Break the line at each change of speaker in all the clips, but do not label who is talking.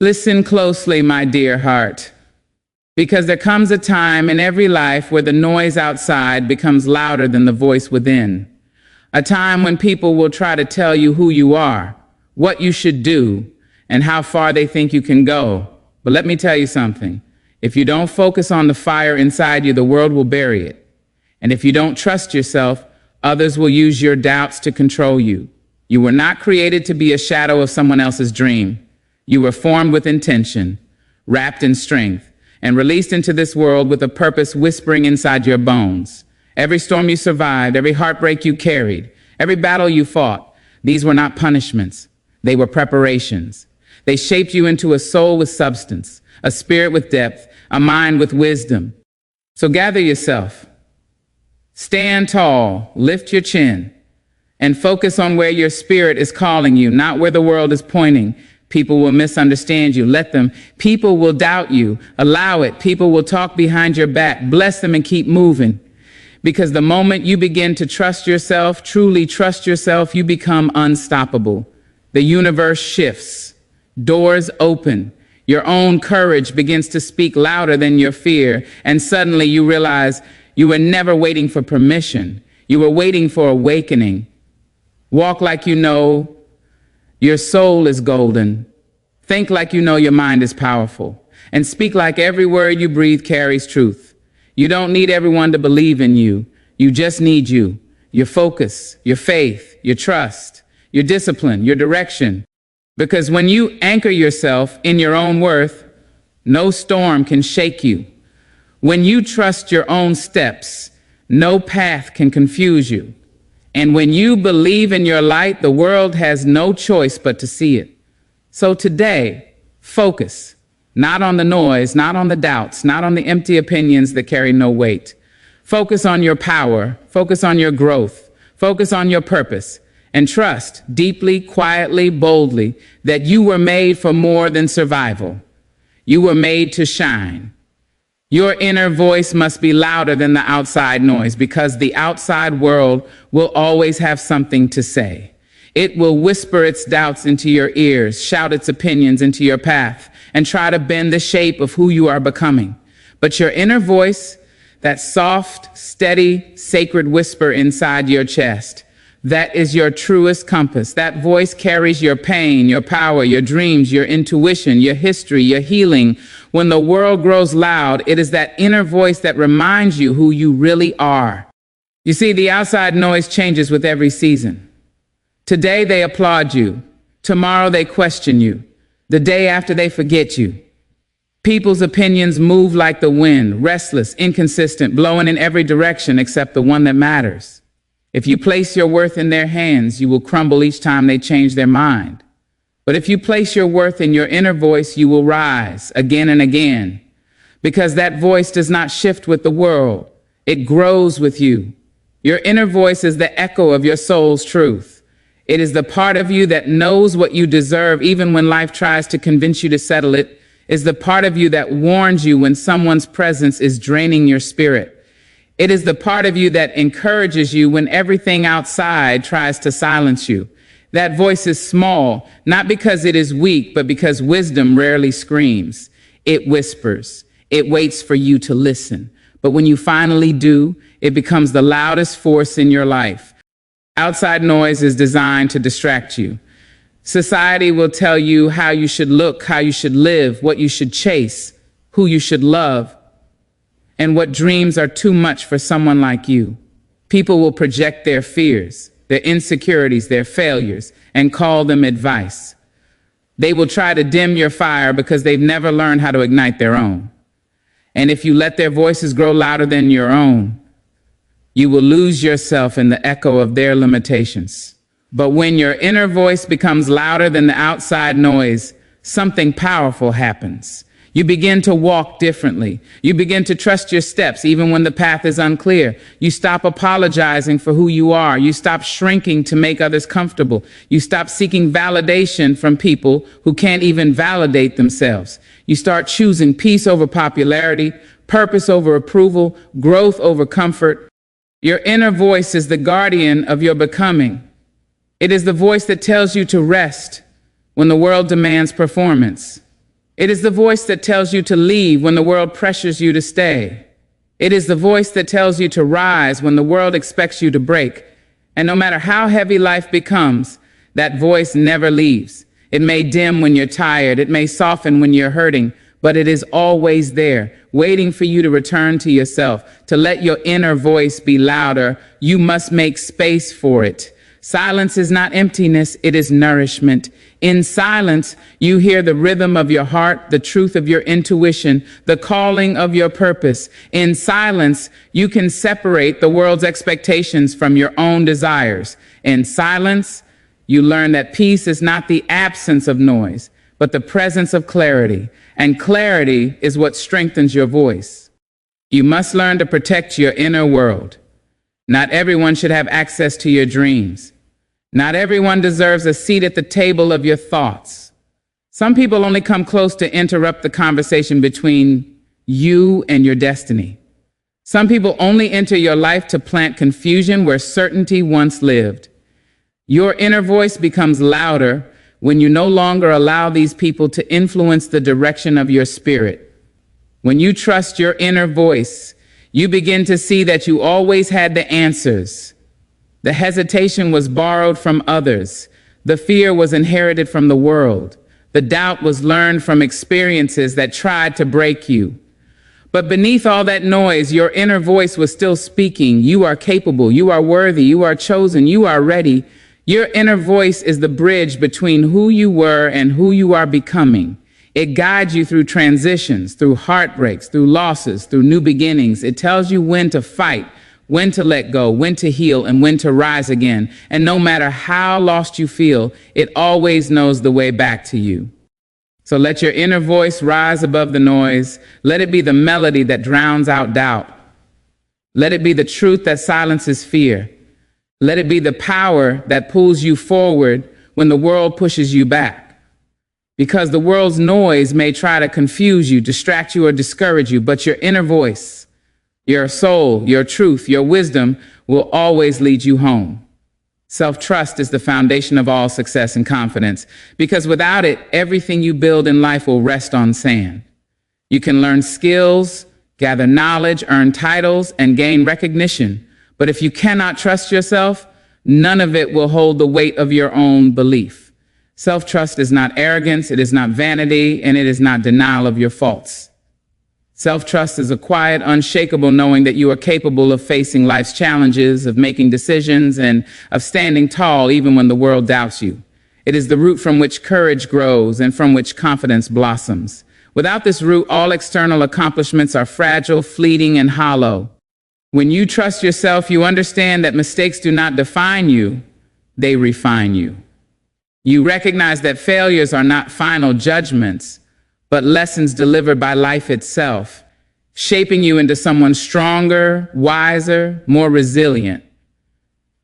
Listen closely, my dear heart, because there comes a time in every life where the noise outside becomes louder than the voice within. A time when people will try to tell you who you are, what you should do, and how far they think you can go. But let me tell you something. If you don't focus on the fire inside you, the world will bury it. And if you don't trust yourself, others will use your doubts to control you. You were not created to be a shadow of someone else's dream. You were formed with intention, wrapped in strength, and released into this world with a purpose whispering inside your bones. Every storm you survived, every heartbreak you carried, every battle you fought, these were not punishments. They were preparations. They shaped you into a soul with substance, a spirit with depth, a mind with wisdom. So gather yourself. Stand tall, lift your chin, and focus on where your spirit is calling you, not where the world is pointing. People will misunderstand you. Let them. People will doubt you. Allow it. People will talk behind your back. Bless them and keep moving. Because the moment you begin to trust yourself, truly trust yourself, you become unstoppable. The universe shifts. Doors open. Your own courage begins to speak louder than your fear. And suddenly you realize you were never waiting for permission. You were waiting for awakening. Walk like you know your soul is golden. Think like you know your mind is powerful. And speak like every word you breathe carries truth. You don't need everyone to believe in you. You just need you. Your focus, your faith, your trust, your discipline, your direction. Because when you anchor yourself in your own worth, no storm can shake you. When you trust your own steps, no path can confuse you. And when you believe in your light, the world has no choice but to see it. So today, focus, not on the noise, not on the doubts, not on the empty opinions that carry no weight. Focus on your power, focus on your growth, focus on your purpose, and trust deeply, quietly, boldly that you were made for more than survival. You were made to shine. Your inner voice must be louder than the outside noise, because the outside world will always have something to say. It will whisper its doubts into your ears, shout its opinions into your path, and try to bend the shape of who you are becoming. But your inner voice, that soft, steady, sacred whisper inside your chest, that is your truest compass. That voice carries your pain, your power, your dreams, your intuition, your history, your healing. When the world grows loud, it is that inner voice that reminds you who you really are. You see, the outside noise changes with every season. Today they applaud you. Tomorrow they question you. The day after they forget you. People's opinions move like the wind, restless, inconsistent, blowing in every direction except the one that matters. If you place your worth in their hands, you will crumble each time they change their mind. But if you place your worth in your inner voice, you will rise again and again, because that voice does not shift with the world. It grows with you. Your inner voice is the echo of your soul's truth. It is the part of you that knows what you deserve even when life tries to convince you to settle it. Is the part of you that warns you when someone's presence is draining your spirit. It is the part of you that encourages you when everything outside tries to silence you. That voice is small, not because it is weak, but because wisdom rarely screams. It whispers. It waits for you to listen. But when you finally do, it becomes the loudest force in your life. Outside noise is designed to distract you. Society will tell you how you should look, how you should live, what you should chase, who you should love, and what dreams are too much for someone like you. People will project their fears, their insecurities, their failures, and call them advice. They will try to dim your fire because they've never learned how to ignite their own. And if you let their voices grow louder than your own, you will lose yourself in the echo of their limitations. But when your inner voice becomes louder than the outside noise, something powerful happens. You begin to walk differently. You begin to trust your steps even when the path is unclear. You stop apologizing for who you are. You stop shrinking to make others comfortable. You stop seeking validation from people who can't even validate themselves. You start choosing peace over popularity, purpose over approval, growth over comfort. Your inner voice is the guardian of your becoming. It is the voice that tells you to rest when the world demands performance. It is the voice that tells you to leave when the world pressures you to stay. It is the voice that tells you to rise when the world expects you to break. And no matter how heavy life becomes, that voice never leaves. It may dim when you're tired, it may soften when you're hurting, but it is always there, waiting for you to return to yourself, to let your inner voice be louder. You must make space for it. Silence is not emptiness, it is nourishment. In silence, you hear the rhythm of your heart, the truth of your intuition, the calling of your purpose. In silence, you can separate the world's expectations from your own desires. In silence, you learn that peace is not the absence of noise, but the presence of clarity. And clarity is what strengthens your voice. You must learn to protect your inner world. Not everyone should have access to your dreams. Not everyone deserves a seat at the table of your thoughts. Some people only come close to interrupt the conversation between you and your destiny. Some people only enter your life to plant confusion where certainty once lived. Your inner voice becomes louder when you no longer allow these people to influence the direction of your spirit. When you trust your inner voice, you begin to see that you always had the answers. The hesitation was borrowed from others. The fear was inherited from the world. The doubt was learned from experiences that tried to break you. But beneath all that noise, your inner voice was still speaking. You are capable. You are worthy. You are chosen. You are ready. Your inner voice is the bridge between who you were and who you are becoming. It guides you through transitions, through heartbreaks, through losses, through new beginnings. It tells you when to fight, when to let go, when to heal, and when to rise again. And no matter how lost you feel, it always knows the way back to you. So let your inner voice rise above the noise. Let it be the melody that drowns out doubt. Let it be the truth that silences fear. Let it be the power that pulls you forward when the world pushes you back. Because the world's noise may try to confuse you, distract you, or discourage you, but your inner voice, your soul, your truth, your wisdom will always lead you home. Self-trust is the foundation of all success and confidence, because without it, everything you build in life will rest on sand. You can learn skills, gather knowledge, earn titles, and gain recognition. But if you cannot trust yourself, none of it will hold the weight of your own belief. Self-trust is not arrogance, it is not vanity, and it is not denial of your faults. Self-trust is a quiet, unshakable knowing that you are capable of facing life's challenges, of making decisions, and of standing tall even when the world doubts you. It is the root from which courage grows and from which confidence blossoms. Without this root, all external accomplishments are fragile, fleeting, and hollow. When you trust yourself, you understand that mistakes do not define you, they refine you. You recognize that failures are not final judgments, but lessons delivered by life itself, shaping you into someone stronger, wiser, more resilient.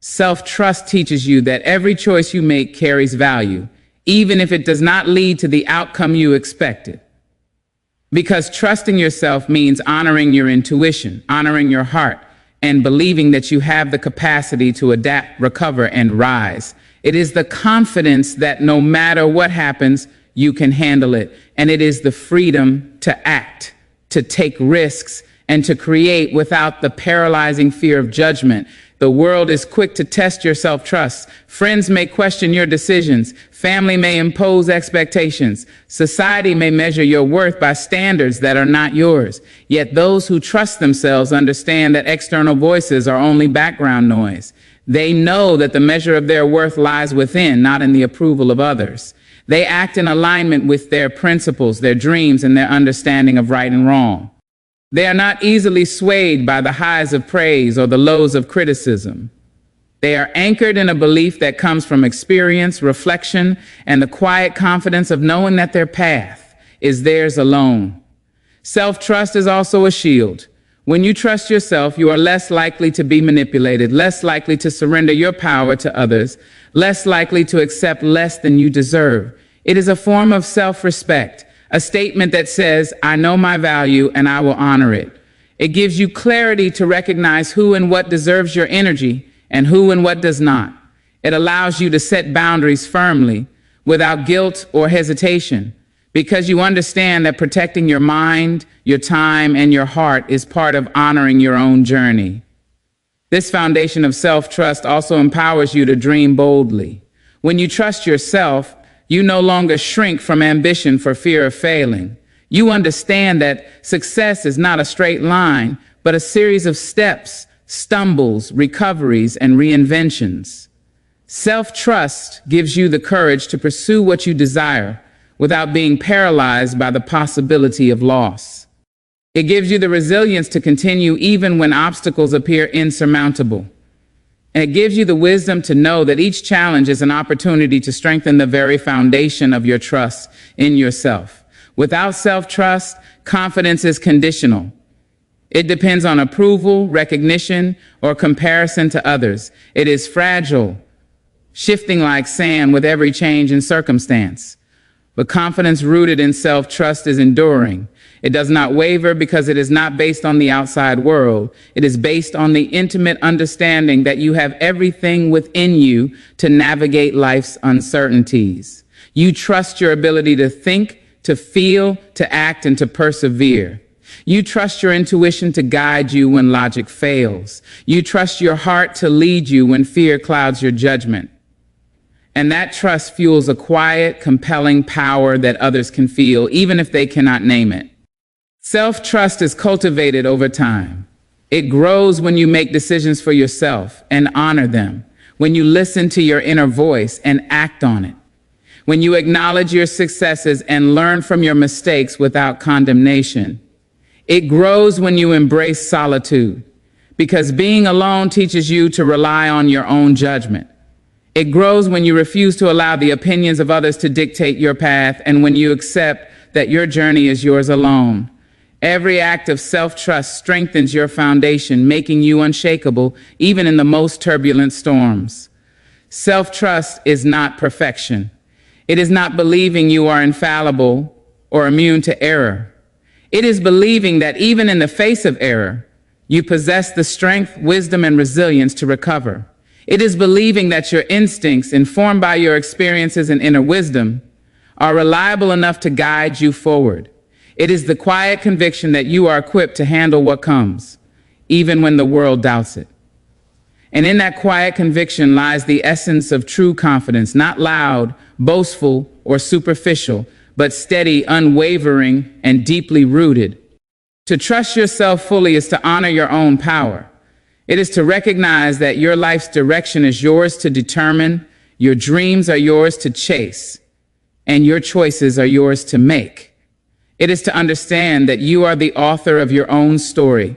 Self-trust teaches you that every choice you make carries value, even if it does not lead to the outcome you expected. Because trusting yourself means honoring your intuition, honoring your heart, and believing that you have the capacity to adapt, recover, and rise. It is the confidence that no matter what happens, you can handle it. And it is the freedom to act, to take risks, and to create without the paralyzing fear of judgment. The world is quick to test your self-trust. Friends may question your decisions. Family may impose expectations. Society may measure your worth by standards that are not yours. Yet those who trust themselves understand that external voices are only background noise. They know that the measure of their worth lies within, not in the approval of others. They act in alignment with their principles, their dreams, and their understanding of right and wrong. They are not easily swayed by the highs of praise or the lows of criticism. They are anchored in a belief that comes from experience, reflection, and the quiet confidence of knowing that their path is theirs alone. Self-trust is also a shield. When you trust yourself, you are less likely to be manipulated, less likely to surrender your power to others, less likely to accept less than you deserve. It is a form of self-respect. A statement that says, I know my value and I will honor it. It gives you clarity to recognize who and what deserves your energy and who and what does not. It allows you to set boundaries firmly without guilt or hesitation, because you understand that protecting your mind, your time, and your heart is part of honoring your own journey. This foundation of self-trust also empowers you to dream boldly. When you trust yourself, you no longer shrink from ambition for fear of failing. You understand that success is not a straight line, but a series of steps, stumbles, recoveries, and reinventions. Self-trust gives you the courage to pursue what you desire without being paralyzed by the possibility of loss. It gives you the resilience to continue even when obstacles appear insurmountable. And it gives you the wisdom to know that each challenge is an opportunity to strengthen the very foundation of your trust in yourself. Without self-trust, confidence is conditional. It depends on approval, recognition, or comparison to others. It is fragile, shifting like sand with every change in circumstance. But confidence rooted in self-trust is enduring. It does not waver because it is not based on the outside world. It is based on the intimate understanding that you have everything within you to navigate life's uncertainties. You trust your ability to think, to feel, to act, and to persevere. You trust your intuition to guide you when logic fails. You trust your heart to lead you when fear clouds your judgment. And that trust fuels a quiet, compelling power that others can feel, even if they cannot name it. Self-trust is cultivated over time. It grows when you make decisions for yourself and honor them, when you listen to your inner voice and act on it, when you acknowledge your successes and learn from your mistakes without condemnation. It grows when you embrace solitude, because being alone teaches you to rely on your own judgment. It grows when you refuse to allow the opinions of others to dictate your path and when you accept that your journey is yours alone. Every act of self-trust strengthens your foundation, making you unshakable even in the most turbulent storms. Self-trust is not perfection. It is not believing you are infallible or immune to error. It is believing that even in the face of error, you possess the strength, wisdom, and resilience to recover. It is believing that your instincts, informed by your experiences and inner wisdom, are reliable enough to guide you forward. It is the quiet conviction that you are equipped to handle what comes, even when the world doubts it. And in that quiet conviction lies the essence of true confidence, not loud, boastful, or superficial, but steady, unwavering, and deeply rooted. To trust yourself fully is to honor your own power. It is to recognize that your life's direction is yours to determine, your dreams are yours to chase, and your choices are yours to make. It is to understand that you are the author of your own story,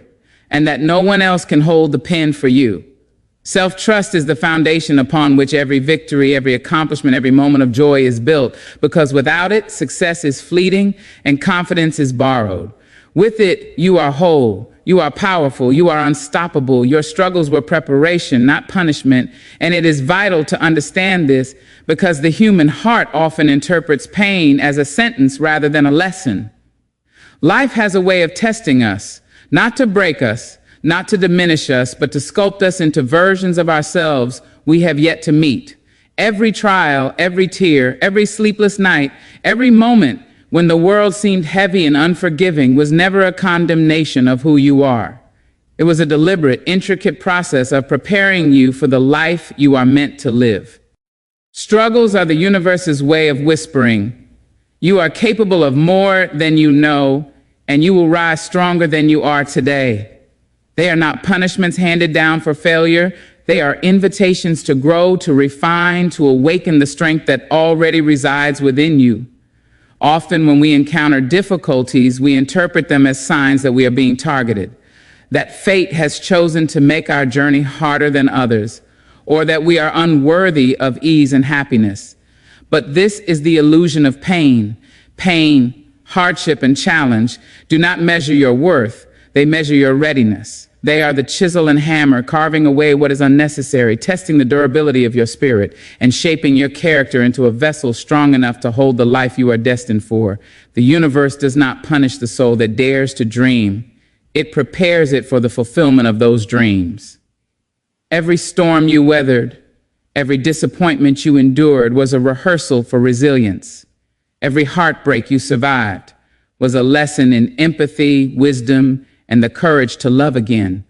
and that no one else can hold the pen for you. Self-trust is the foundation upon which every victory, every accomplishment, every moment of joy is built, because without it, success is fleeting and confidence is borrowed. With it, you are whole, you are powerful, you are unstoppable. Your struggles were preparation, not punishment. And it is vital to understand this because the human heart often interprets pain as a sentence rather than a lesson. Life has a way of testing us, not to break us, not to diminish us, but to sculpt us into versions of ourselves we have yet to meet. Every trial, every tear, every sleepless night, every moment when the world seemed heavy and unforgiving was never a condemnation of who you are. It was a deliberate, intricate process of preparing you for the life you are meant to live. Struggles are the universe's way of whispering, you are capable of more than you know, and you will rise stronger than you are today. They are not punishments handed down for failure. They are invitations to grow, to refine, to awaken the strength that already resides within you. Often when we encounter difficulties, we interpret them as signs that we are being targeted, that fate has chosen to make our journey harder than others, or that we are unworthy of ease and happiness. But this is the illusion of pain. Pain, hardship, and challenge do not measure your worth, they measure your readiness. They are the chisel and hammer, carving away what is unnecessary, testing the durability of your spirit, and shaping your character into a vessel strong enough to hold the life you are destined for. The universe does not punish the soul that dares to dream. It prepares it for the fulfillment of those dreams. Every storm you weathered, every disappointment you endured was a rehearsal for resilience. every heartbreak you survived was a lesson in empathy, wisdom, and the courage to love again.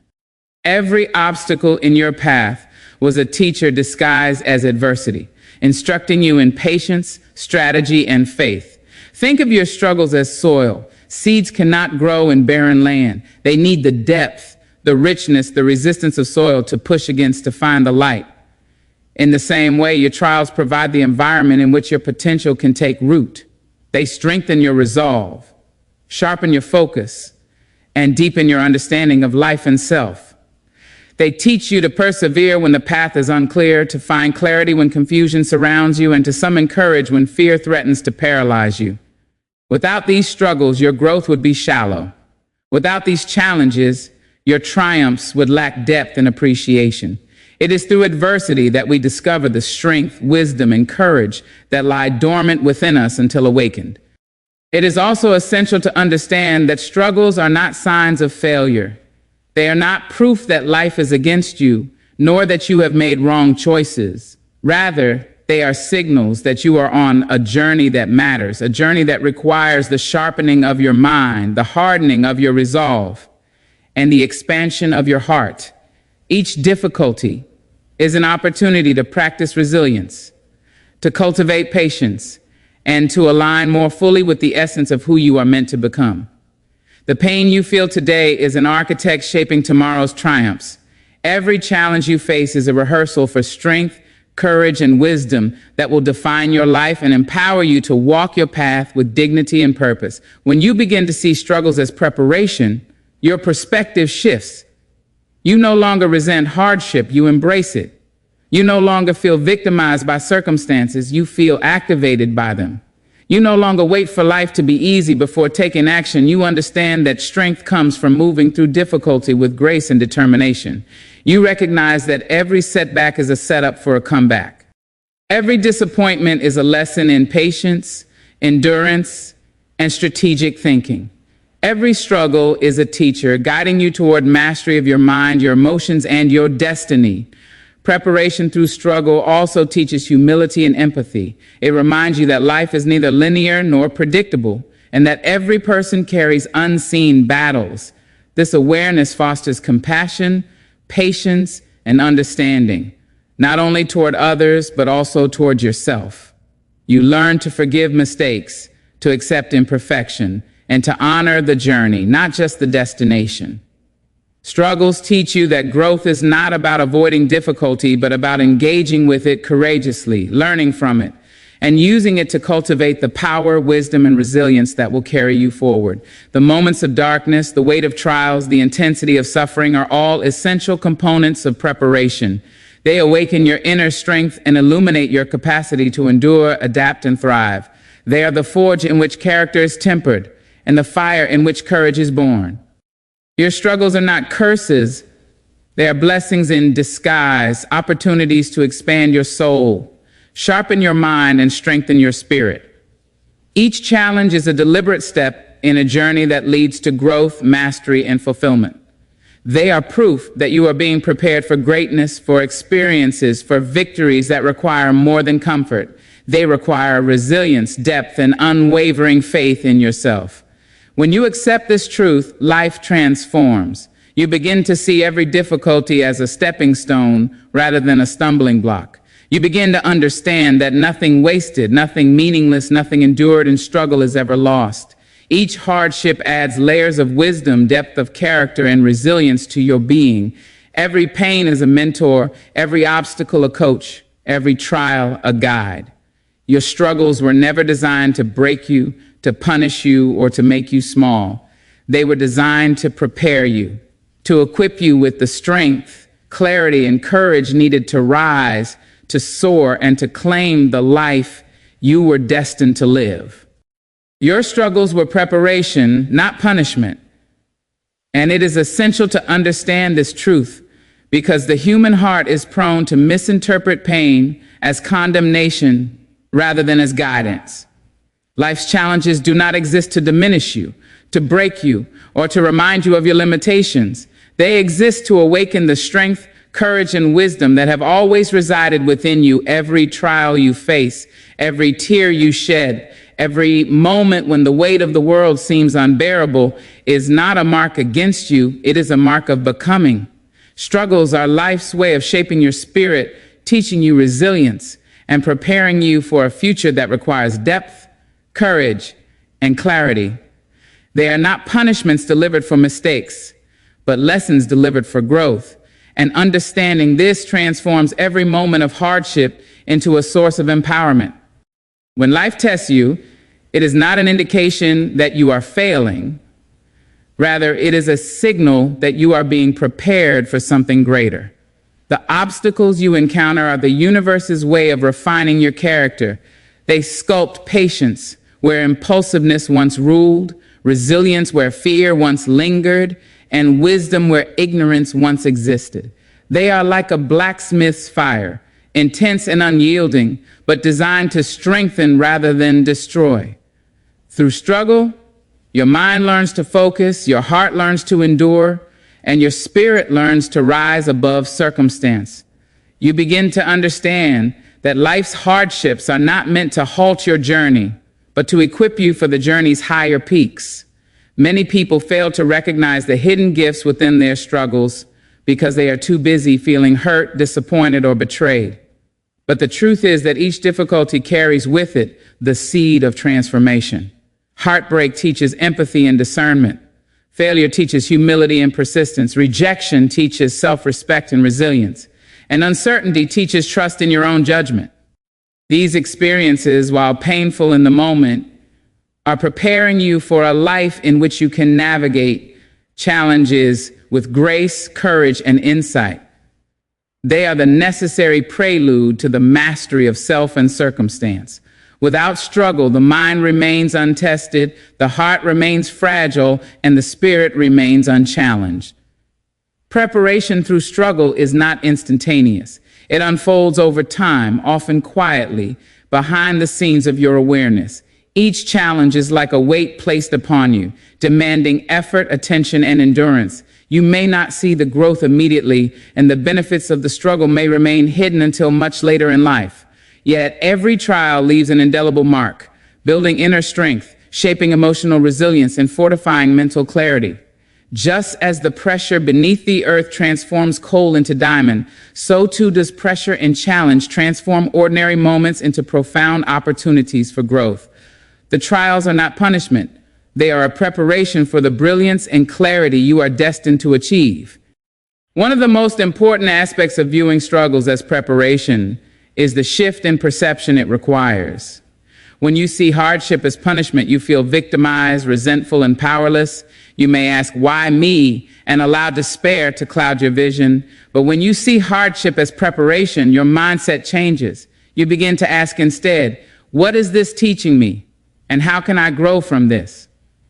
Every obstacle in your path was a teacher disguised as adversity, instructing you in patience, strategy, and faith. Think of your struggles as soil. Seeds cannot grow in barren land. They need the depth, the richness, the resistance of soil to push against to find the light. In the same way, your trials provide the environment in which your potential can take root. They strengthen your resolve, sharpen your focus, and deepen your understanding of life and self. They teach you to persevere when the path is unclear, to find clarity when confusion surrounds you, and to summon courage when fear threatens to paralyze you. Without these struggles, your growth would be shallow. Without these challenges, your triumphs would lack depth and appreciation. It is through adversity that we discover the strength, wisdom, and courage that lie dormant within us until awakened. It is also essential to understand that struggles are not signs of failure. They are not proof that life is against you, nor that you have made wrong choices. Rather, they are signals that you are on a journey that matters, a journey that requires the sharpening of your mind, the hardening of your resolve, and the expansion of your heart. Each difficulty is an opportunity to practice resilience, to cultivate patience, and to align more fully with the essence of who you are meant to become. The pain you feel today is an architect shaping tomorrow's triumphs. Every challenge you face is a rehearsal for strength, courage, and wisdom that will define your life and empower you to walk your path with dignity and purpose. When you begin to see struggles as preparation, your perspective shifts. You no longer resent hardship, you embrace it. You no longer feel victimized by circumstances, you feel activated by them. You no longer wait for life to be easy before taking action. You understand that strength comes from moving through difficulty with grace and determination. You recognize that every setback is a setup for a comeback. Every disappointment is a lesson in patience, endurance, and strategic thinking. Every struggle is a teacher guiding you toward mastery of your mind, your emotions, and your destiny. Preparation through struggle also teaches humility and empathy. It reminds you that life is neither linear nor predictable, and that every person carries unseen battles. This awareness fosters compassion, patience, and understanding, not only toward others, but also toward yourself. You learn to forgive mistakes, to accept imperfection, and to honor the journey, not just the destination. Struggles teach you that growth is not about avoiding difficulty, but about engaging with it courageously, learning from it, and using it to cultivate the power, wisdom, and resilience that will carry you forward. The moments of darkness, the weight of trials, the intensity of suffering are all essential components of preparation. They awaken your inner strength and illuminate your capacity to endure, adapt, and thrive. They are the forge in which character is tempered, and the fire in which courage is born. Your struggles are not curses. They are blessings in disguise, opportunities to expand your soul, sharpen your mind, and strengthen your spirit. Each challenge is a deliberate step in a journey that leads to growth, mastery, and fulfillment. They are proof that you are being prepared for greatness, for experiences, for victories that require more than comfort. They require resilience, depth, and unwavering faith in yourself. When you accept this truth, life transforms. You begin to see every difficulty as a stepping stone rather than a stumbling block. You begin to understand that nothing wasted, nothing meaningless, nothing endured in struggle is ever lost. Each hardship adds layers of wisdom, depth of character, and resilience to your being. Every pain is a mentor, every obstacle a coach, every trial a guide. Your struggles were never designed to break you, to punish you, or to make you small. They were designed to prepare you, to equip you with the strength, clarity, and courage needed to rise, to soar, and to claim the life you were destined to live. Your struggles were preparation, not punishment. And it is essential to understand this truth because the human heart is prone to misinterpret pain as condemnation rather than as guidance. Life's challenges do not exist to diminish you, to break you, or to remind you of your limitations. They exist to awaken the strength, courage, and wisdom that have always resided within you. Every trial you face, every tear you shed, every moment when the weight of the world seems unbearable is not a mark against you, it is a mark of becoming. Struggles are life's way of shaping your spirit, teaching you resilience, and preparing you for a future that requires depth, courage, and clarity. They are not punishments delivered for mistakes, but lessons delivered for growth. And understanding this transforms every moment of hardship into a source of empowerment. When life tests you, it is not an indication that you are failing. Rather, it is a signal that you are being prepared for something greater. The obstacles you encounter are the universe's way of refining your character. They sculpt patience where impulsiveness once ruled, resilience where fear once lingered, and wisdom where ignorance once existed. They are like a blacksmith's fire, intense and unyielding, but designed to strengthen rather than destroy. Through struggle, your mind learns to focus, your heart learns to endure, and your spirit learns to rise above circumstance. You begin to understand that life's hardships are not meant to halt your journey, but to equip you for the journey's higher peaks. Many people fail to recognize the hidden gifts within their struggles because they are too busy feeling hurt, disappointed, or betrayed. But the truth is that each difficulty carries with it the seed of transformation. Heartbreak teaches empathy and discernment. Failure teaches humility and persistence. Rejection teaches self-respect and resilience. And uncertainty teaches trust in your own judgment. These experiences, while painful in the moment, are preparing you for a life in which you can navigate challenges with grace, courage, and insight. They are the necessary prelude to the mastery of self and circumstance. Without struggle, the mind remains untested, the heart remains fragile, and the spirit remains unchallenged. Preparation through struggle is not instantaneous. It unfolds over time, often quietly, behind the scenes of your awareness. Each challenge is like a weight placed upon you, demanding effort, attention, and endurance. You may not see the growth immediately, and the benefits of the struggle may remain hidden until much later in life. Yet every trial leaves an indelible mark, building inner strength, shaping emotional resilience, and fortifying mental clarity. Just as the pressure beneath the earth transforms coal into diamond, so too does pressure and challenge transform ordinary moments into profound opportunities for growth. The trials are not punishment. They are a preparation for the brilliance and clarity you are destined to achieve. One of the most important aspects of viewing struggles as preparation is the shift in perception it requires. When you see hardship as punishment, you feel victimized, resentful, and powerless. You may ask, why me? And allow despair to cloud your vision. But when you see hardship as preparation, your mindset changes. You begin to ask instead, what is this teaching me? And how can I grow from this?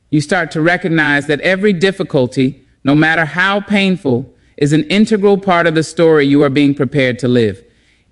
You start to recognize that every difficulty, no matter how painful, is an integral part of the story you are being prepared to live.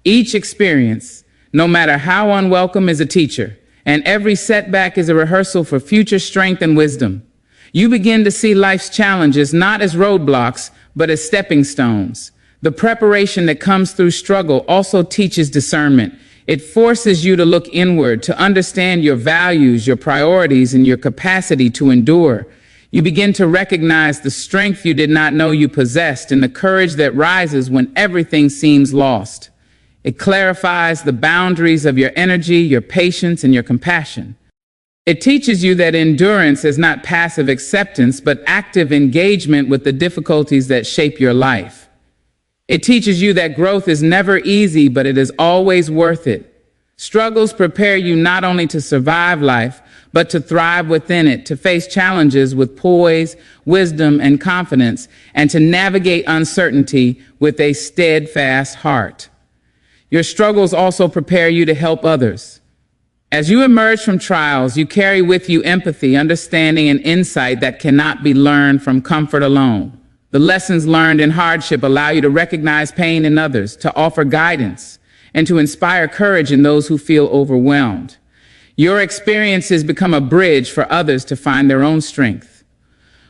Each experience, no matter how unwelcome, is a teacher, and every setback is a rehearsal for future strength and wisdom. You begin to see life's challenges not as roadblocks, but as stepping stones. The preparation that comes through struggle also teaches discernment. It forces you to look inward, to understand your values, your priorities, and your capacity to endure. You begin to recognize the strength you did not know you possessed and the courage that rises when everything seems lost. It clarifies the boundaries of your energy, your patience, and your compassion. It teaches you that endurance is not passive acceptance, but active engagement with the difficulties that shape your life. It teaches you that growth is never easy, but it is always worth it. Struggles prepare you not only to survive life, but to thrive within it, to face challenges with poise, wisdom, and confidence, and to navigate uncertainty with a steadfast heart. Your struggles also prepare you to help others. As you emerge from trials, you carry with you empathy, understanding, and insight that cannot be learned from comfort alone. The lessons learned in hardship allow you to recognize pain in others, to offer guidance, and to inspire courage in those who feel overwhelmed. Your experiences become a bridge for others to find their own strength.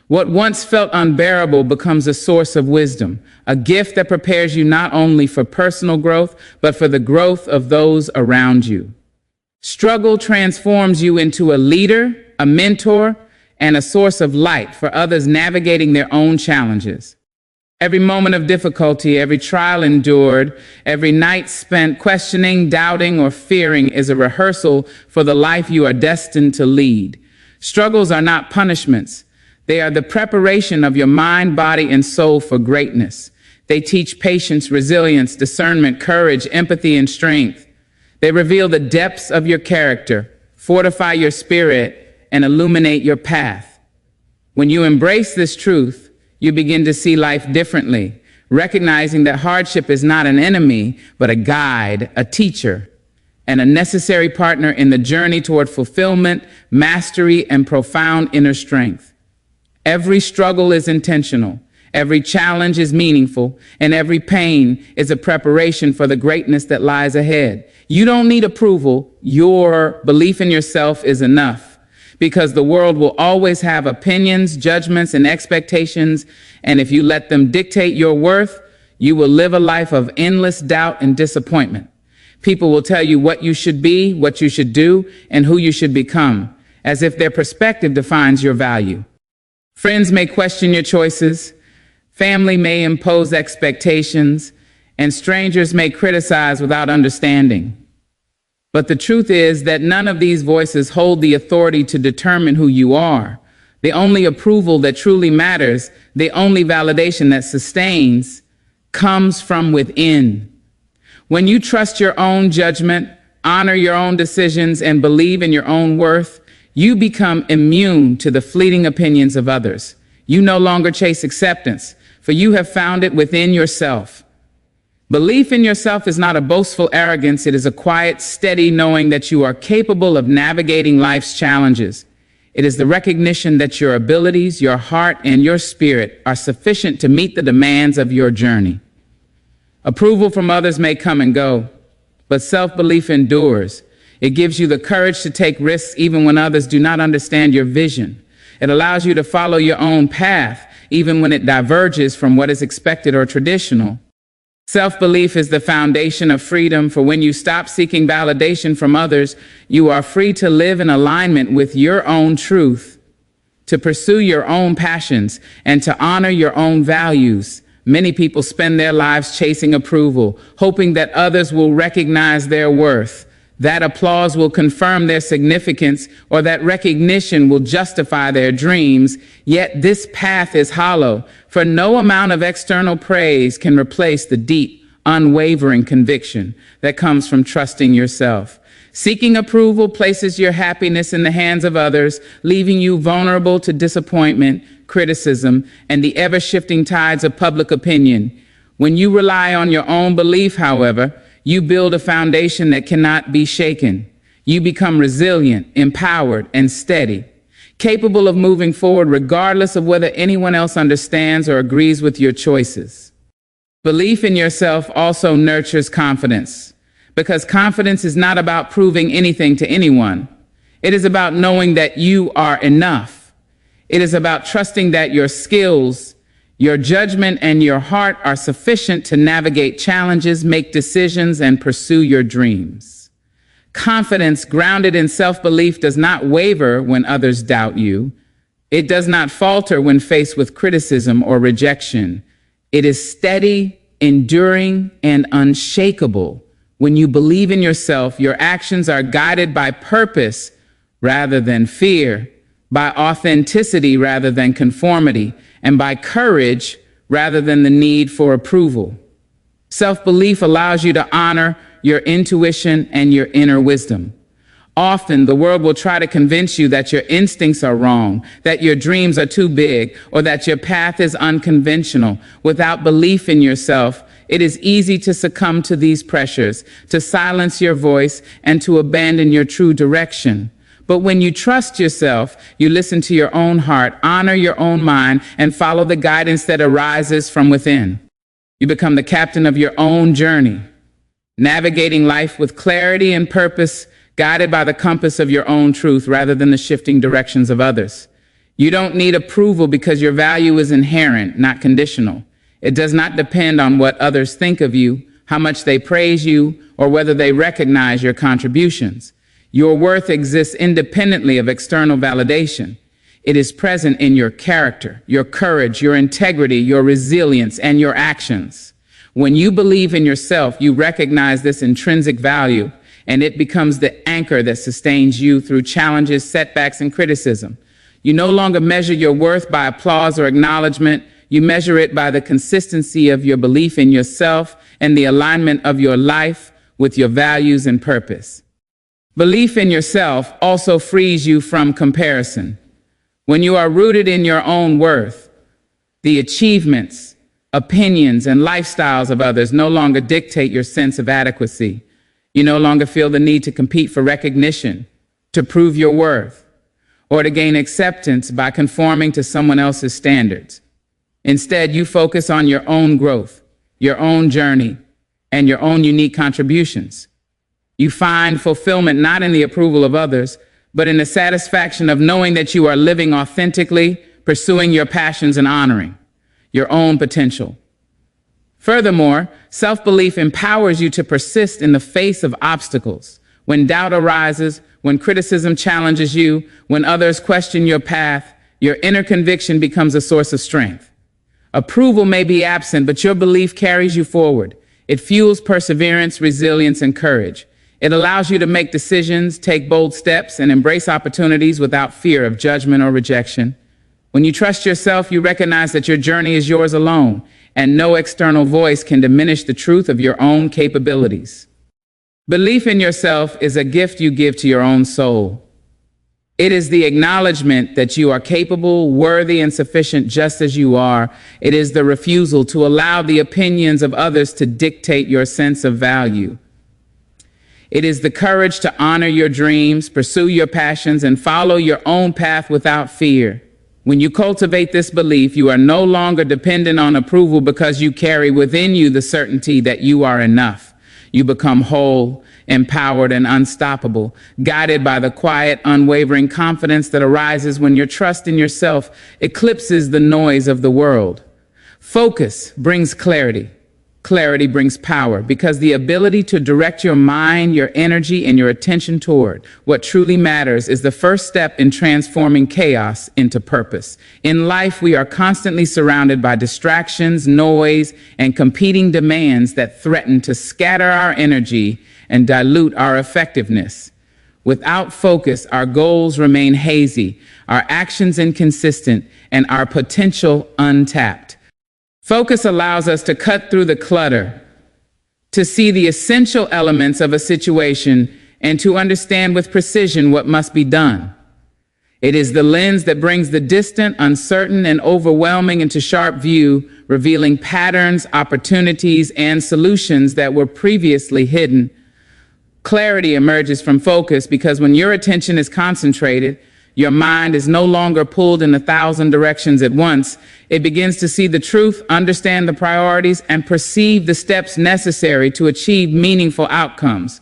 What once felt unbearable becomes a source of wisdom, a gift that prepares you not only for personal growth, but for the growth of those around you. Struggle transforms you into a leader, a mentor, and a source of light for others navigating their own challenges. Every moment of difficulty, every trial endured, every night spent questioning, doubting, or fearing is a rehearsal for the life you are destined to lead. Struggles are not punishments. They are the preparation of your mind, body, and soul for greatness. They teach patience, resilience, discernment, courage, empathy, and strength. They reveal the depths of your character, fortify your spirit, and illuminate your path. When you embrace this truth, you begin to see life differently, recognizing that hardship is not an enemy, but a guide, a teacher, and a necessary partner in the journey toward fulfillment, mastery, and profound inner strength. Every struggle is intentional, every challenge is meaningful, and every pain is a preparation for the greatness that lies ahead. You don't need approval. Your belief in yourself is enough. Because the world will always have opinions, judgments, and expectations, and if you let them dictate your worth, you will live a life of endless doubt and disappointment. People will tell you what you should be, what you should do, and who you should become, as if their perspective defines your value. Friends may question your choices, family may impose expectations, and strangers may criticize without understanding. But the truth is that none of these voices hold the authority to determine who you are. The only approval that truly matters, the only validation that sustains, comes from within. When you trust your own judgment, honor your own decisions, and believe in your own worth, you become immune to the fleeting opinions of others. You no longer chase acceptance, for you have found it within yourself. Belief in yourself is not a boastful arrogance. It is a quiet, steady knowing that you are capable of navigating life's challenges. It is the recognition that your abilities, your heart, and your spirit are sufficient to meet the demands of your journey. Approval from others may come and go, but self-belief endures. It gives you the courage to take risks even when others do not understand your vision. It allows you to follow your own path, even when it diverges from what is expected or traditional. Self-belief is the foundation of freedom, for when you stop seeking validation from others, you are free to live in alignment with your own truth, to pursue your own passions, and to honor your own values. Many people spend their lives chasing approval, hoping that others will recognize their worth, that applause will confirm their significance, or that recognition will justify their dreams. Yet this path is hollow, for no amount of external praise can replace the deep, unwavering conviction that comes from trusting yourself. Seeking approval places your happiness in the hands of others, leaving you vulnerable to disappointment, criticism, and the ever-shifting tides of public opinion. When you rely on your own belief, however, you build a foundation that cannot be shaken. You become resilient, empowered, and steady, capable of moving forward regardless of whether anyone else understands or agrees with your choices. Belief in yourself also nurtures confidence, because confidence is not about proving anything to anyone. It is about knowing that you are enough. It is about trusting that your skills, your judgment, and your heart are sufficient to navigate challenges, make decisions, and pursue your dreams. Confidence grounded in self-belief does not waver when others doubt you. It does not falter when faced with criticism or rejection. It is steady, enduring, and unshakable. When you believe in yourself, your actions are guided by purpose rather than fear, by authenticity rather than conformity, and by courage rather than the need for approval. Self-belief allows you to honor your intuition and your inner wisdom. Often, the world will try to convince you that your instincts are wrong, that your dreams are too big, or that your path is unconventional. Without belief in yourself, it is easy to succumb to these pressures, to silence your voice, and to abandon your true direction. But when you trust yourself, you listen to your own heart, honor your own mind, and follow the guidance that arises from within. You become the captain of your own journey, navigating life with clarity and purpose, guided by the compass of your own truth rather than the shifting directions of others. You don't need approval because your value is inherent, not conditional. It does not depend on what others think of you, how much they praise you, or whether they recognize your contributions. Your worth exists independently of external validation. It is present in your character, your courage, your integrity, your resilience, and your actions. When you believe in yourself, you recognize this intrinsic value, and it becomes the anchor that sustains you through challenges, setbacks, and criticism. You no longer measure your worth by applause or acknowledgement. You measure it by the consistency of your belief in yourself and the alignment of your life with your values and purpose. Belief in yourself also frees you from comparison. When you are rooted in your own worth, the achievements, opinions, and lifestyles of others no longer dictate your sense of adequacy. You no longer feel the need to compete for recognition, to prove your worth, or to gain acceptance by conforming to someone else's standards. Instead, you focus on your own growth, your own journey, and your own unique contributions. You find fulfillment not in the approval of others, but in the satisfaction of knowing that you are living authentically, pursuing your passions, and honoring your own potential. Furthermore, self-belief empowers you to persist in the face of obstacles. When doubt arises, when criticism challenges you, when others question your path, your inner conviction becomes a source of strength. Approval may be absent, but your belief carries you forward. It fuels perseverance, resilience, and courage. It allows you to make decisions, take bold steps, and embrace opportunities without fear of judgment or rejection. When you trust yourself, you recognize that your journey is yours alone, and no external voice can diminish the truth of your own capabilities. Belief in yourself is a gift you give to your own soul. It is the acknowledgement that you are capable, worthy, and sufficient just as you are. It is the refusal to allow the opinions of others to dictate your sense of value. It is the courage to honor your dreams, pursue your passions, and follow your own path without fear. When you cultivate this belief, you are no longer dependent on approval because you carry within you the certainty that you are enough. You become whole, empowered, and unstoppable, guided by the quiet, unwavering confidence that arises when your trust in yourself eclipses the noise of the world. Focus brings clarity. Clarity brings power because the ability to direct your mind, your energy, and your attention toward what truly matters is the first step in transforming chaos into purpose. In life, we are constantly surrounded by distractions, noise, and competing demands that threaten to scatter our energy and dilute our effectiveness. Without focus, our goals remain hazy, our actions inconsistent, and our potential untapped. Focus allows us to cut through the clutter, to see the essential elements of a situation, and to understand with precision what must be done. It is the lens that brings the distant, uncertain, and overwhelming into sharp view, revealing patterns, opportunities, and solutions that were previously hidden. Clarity emerges from focus because when your attention is concentrated, your mind is no longer pulled in 1,000 directions at once. It begins to see the truth, understand the priorities, and perceive the steps necessary to achieve meaningful outcomes.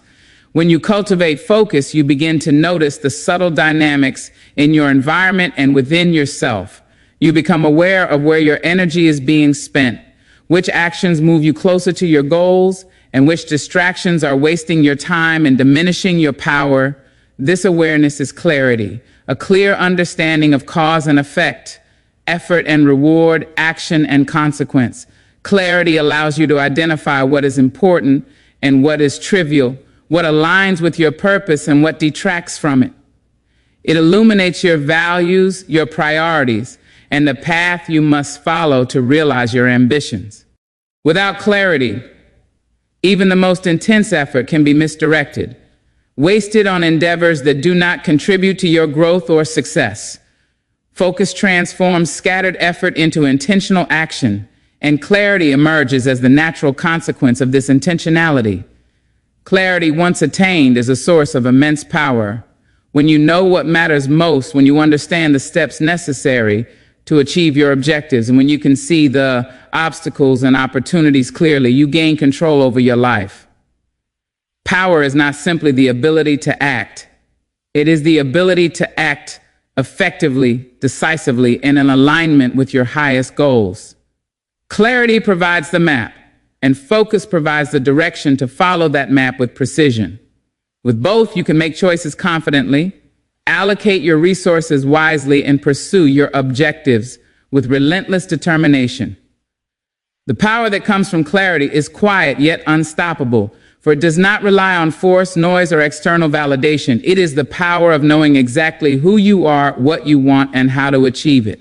When you cultivate focus, you begin to notice the subtle dynamics in your environment and within yourself. You become aware of where your energy is being spent, which actions move you closer to your goals, and which distractions are wasting your time and diminishing your power. This awareness is clarity, a clear understanding of cause and effect, effort and reward, action and consequence. Clarity allows you to identify what is important and what is trivial, what aligns with your purpose and what detracts from it. It illuminates your values, your priorities, and the path you must follow to realize your ambitions. Without clarity, even the most intense effort can be misdirected, wasted on endeavors that do not contribute to your growth or success. Focus transforms scattered effort into intentional action, and clarity emerges as the natural consequence of this intentionality. Clarity, once attained, is a source of immense power. When you know what matters most, when you understand the steps necessary to achieve your objectives, and when you can see the obstacles and opportunities clearly, you gain control over your life. Power is not simply the ability to act. It is the ability to act effectively, decisively, and in alignment with your highest goals. Clarity provides the map, and focus provides the direction to follow that map with precision. With both, you can make choices confidently, allocate your resources wisely, and pursue your objectives with relentless determination. The power that comes from clarity is quiet yet unstoppable, for it does not rely on force, noise, or external validation. It is the power of knowing exactly who you are, what you want, and how to achieve it.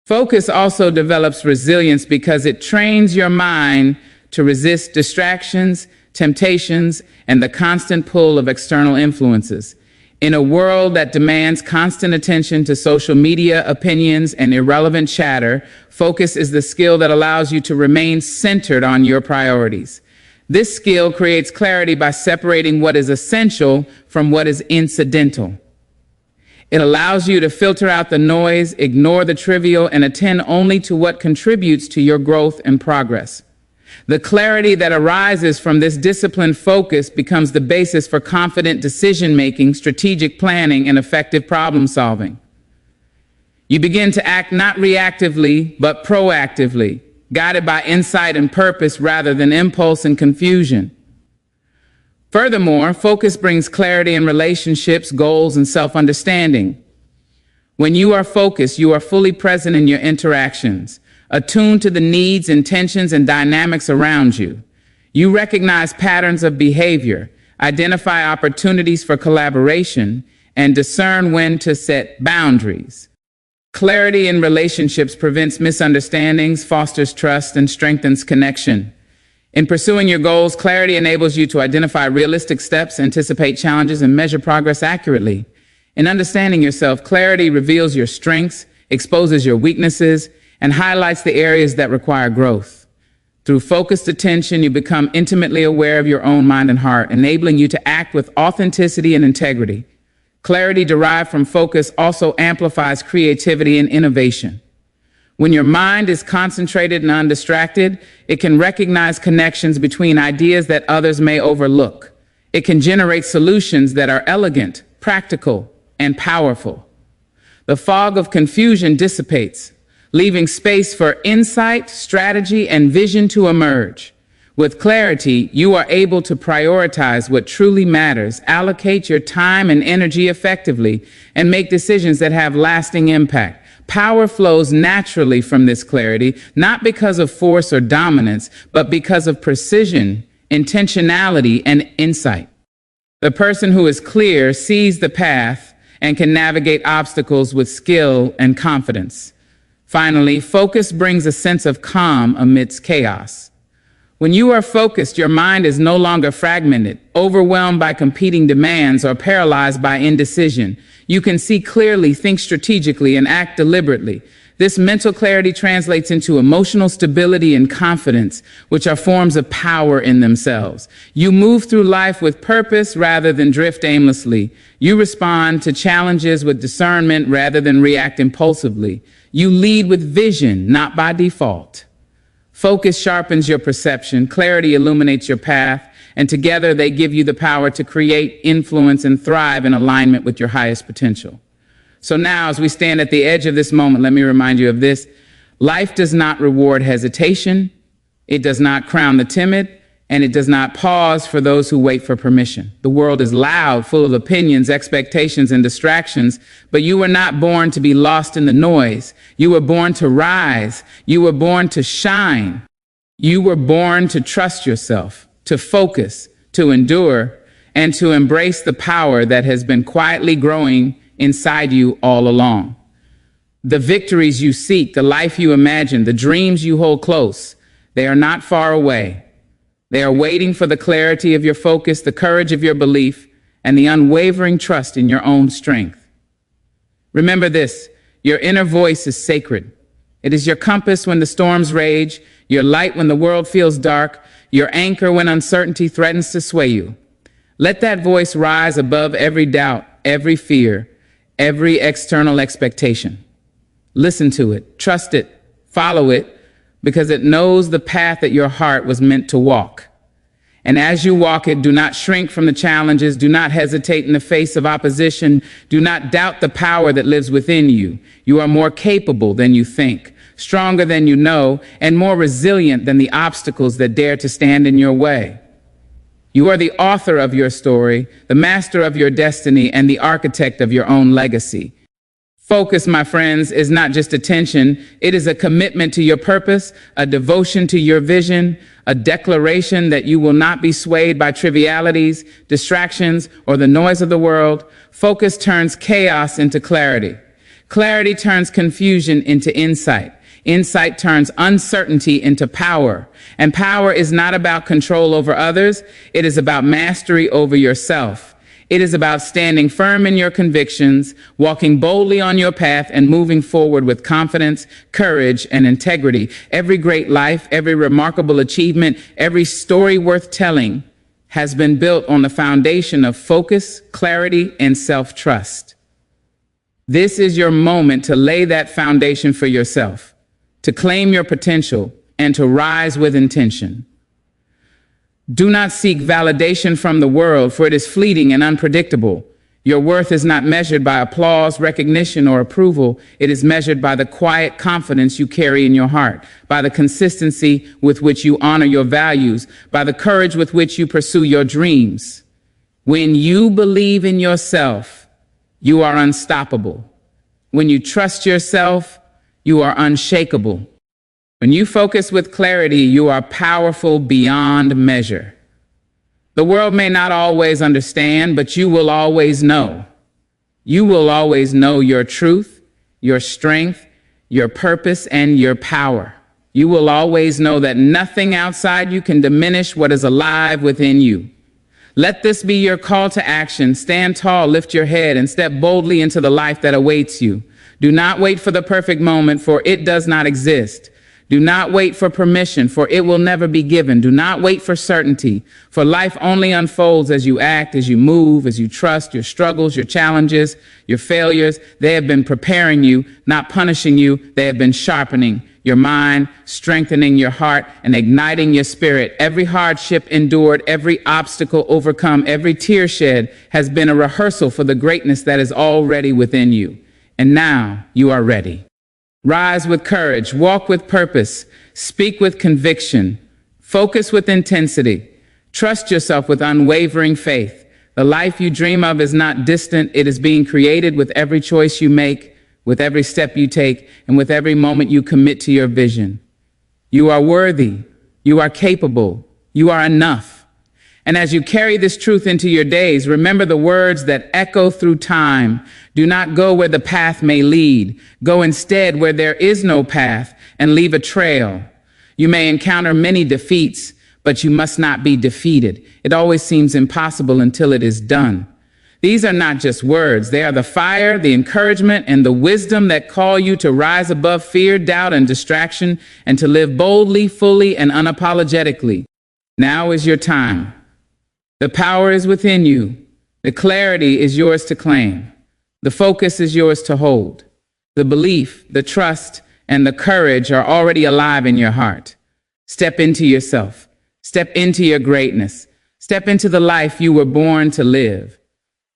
Focus also develops resilience because it trains your mind to resist distractions, temptations, and the constant pull of external influences. In a world that demands constant attention to social media, opinions, and irrelevant chatter, focus is the skill that allows you to remain centered on your priorities. This skill creates clarity by separating what is essential from what is incidental. It allows you to filter out the noise, ignore the trivial, and attend only to what contributes to your growth and progress. The clarity that arises from this disciplined focus becomes the basis for confident decision-making, strategic planning, and effective problem-solving. You begin to act not reactively, but proactively, guided by insight and purpose rather than impulse and confusion. Furthermore, focus brings clarity in relationships, goals, and self-understanding. When you are focused, you are fully present in your interactions, attuned to the needs, intentions, and dynamics around you. You recognize patterns of behavior, identify opportunities for collaboration, and discern when to set boundaries. Clarity in relationships prevents misunderstandings, fosters trust, and strengthens connection. In pursuing your goals, clarity enables you to identify realistic steps, anticipate challenges, and measure progress accurately. In understanding yourself, clarity reveals your strengths, exposes your weaknesses, and highlights the areas that require growth. Through focused attention, you become intimately aware of your own mind and heart, enabling you to act with authenticity and integrity. Clarity derived from focus also amplifies creativity and innovation. When your mind is concentrated and undistracted, it can recognize connections between ideas that others may overlook. It can generate solutions that are elegant, practical, and powerful. The fog of confusion dissipates, leaving space for insight, strategy, and vision to emerge. With clarity, you are able to prioritize what truly matters, allocate your time and energy effectively, and make decisions that have lasting impact. Power flows naturally from this clarity, not because of force or dominance, but because of precision, intentionality, and insight. The person who is clear sees the path and can navigate obstacles with skill and confidence. Finally, focus brings a sense of calm amidst chaos. When you are focused, your mind is no longer fragmented, overwhelmed by competing demands, or paralyzed by indecision. You can see clearly, think strategically, and act deliberately. This mental clarity translates into emotional stability and confidence, which are forms of power in themselves. You move through life with purpose rather than drift aimlessly. You respond to challenges with discernment rather than react impulsively. You lead with vision, not by default. Focus sharpens your perception, clarity illuminates your path, and together they give you the power to create, influence, and thrive in alignment with your highest potential. So now, as we stand at the edge of this moment, let me remind you of this. Life does not reward hesitation, it does not crown the timid, and it does not pause for those who wait for permission. The world is loud, full of opinions, expectations, and distractions, but you were not born to be lost in the noise. You were born to rise. You were born to shine. You were born to trust yourself, to focus, to endure, and to embrace the power that has been quietly growing inside you all along. The victories you seek, the life you imagine, the dreams you hold close, they are not far away. They are waiting for the clarity of your focus, the courage of your belief, and the unwavering trust in your own strength. Remember this, your inner voice is sacred. It is your compass when the storms rage, your light when the world feels dark, your anchor when uncertainty threatens to sway you. Let that voice rise above every doubt, every fear, every external expectation. Listen to it, trust it, follow it, because it knows the path that your heart was meant to walk. And as you walk it, do not shrink from the challenges, do not hesitate in the face of opposition, do not doubt the power that lives within you. You are more capable than you think, stronger than you know, and more resilient than the obstacles that dare to stand in your way. You are the author of your story, the master of your destiny, and the architect of your own legacy. Focus, my friends, is not just attention. It is a commitment to your purpose, a devotion to your vision, a declaration that you will not be swayed by trivialities, distractions, or the noise of the world. Focus turns chaos into clarity. Clarity turns confusion into insight. Insight turns uncertainty into power. And power is not about control over others. It is about mastery over yourself. It is about standing firm in your convictions, walking boldly on your path, and moving forward with confidence, courage, and integrity. Every great life, every remarkable achievement, every story worth telling has been built on the foundation of focus, clarity, and self-trust. This is your moment to lay that foundation for yourself, to claim your potential, and to rise with intention. Do not seek validation from the world, for it is fleeting and unpredictable. Your worth is not measured by applause, recognition, or approval. It is measured by the quiet confidence you carry in your heart, by the consistency with which you honor your values, by the courage with which you pursue your dreams. When you believe in yourself, you are unstoppable. When you trust yourself, you are unshakable. When you focus with clarity, you are powerful beyond measure. The world may not always understand, but you will always know. You will always know your truth, your strength, your purpose, and your power. You will always know that nothing outside you can diminish what is alive within you. Let this be your call to action. Stand tall, lift your head, and step boldly into the life that awaits you. Do not wait for the perfect moment, for it does not exist. Do not wait for permission, for it will never be given. Do not wait for certainty, for life only unfolds as you act, as you move, as you trust. Your struggles, your challenges, your failures, they have been preparing you, not punishing you. They have been sharpening your mind, strengthening your heart, and igniting your spirit. Every hardship endured, every obstacle overcome, every tear shed has been a rehearsal for the greatness that is already within you. And now you are ready. Rise with courage, walk with purpose, speak with conviction, focus with intensity, trust yourself with unwavering faith. The life you dream of is not distant. It is being created with every choice you make, with every step you take, and with every moment you commit to your vision. You are worthy. You are capable. You are enough. And as you carry this truth into your days, remember the words that echo through time. Do not go where the path may lead. Go instead where there is no path, and leave a trail. You may encounter many defeats, but you must not be defeated. It always seems impossible until it is done. These are not just words. They are the fire, the encouragement, and the wisdom that call you to rise above fear, doubt, and distraction, and to live boldly, fully, and unapologetically. Now is your time. The power is within you. The clarity is yours to claim. The focus is yours to hold. The belief, the trust, and the courage are already alive in your heart. Step into yourself. Step into your greatness. Step into the life you were born to live.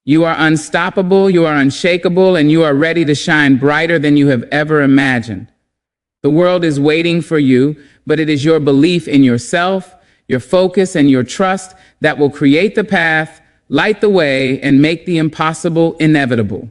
You are unstoppable, you are unshakable, and you are ready to shine brighter than you have ever imagined. The world is waiting for you, but it is your belief in yourself, your focus, and your trust that will create the path, light the way, and make the impossible inevitable.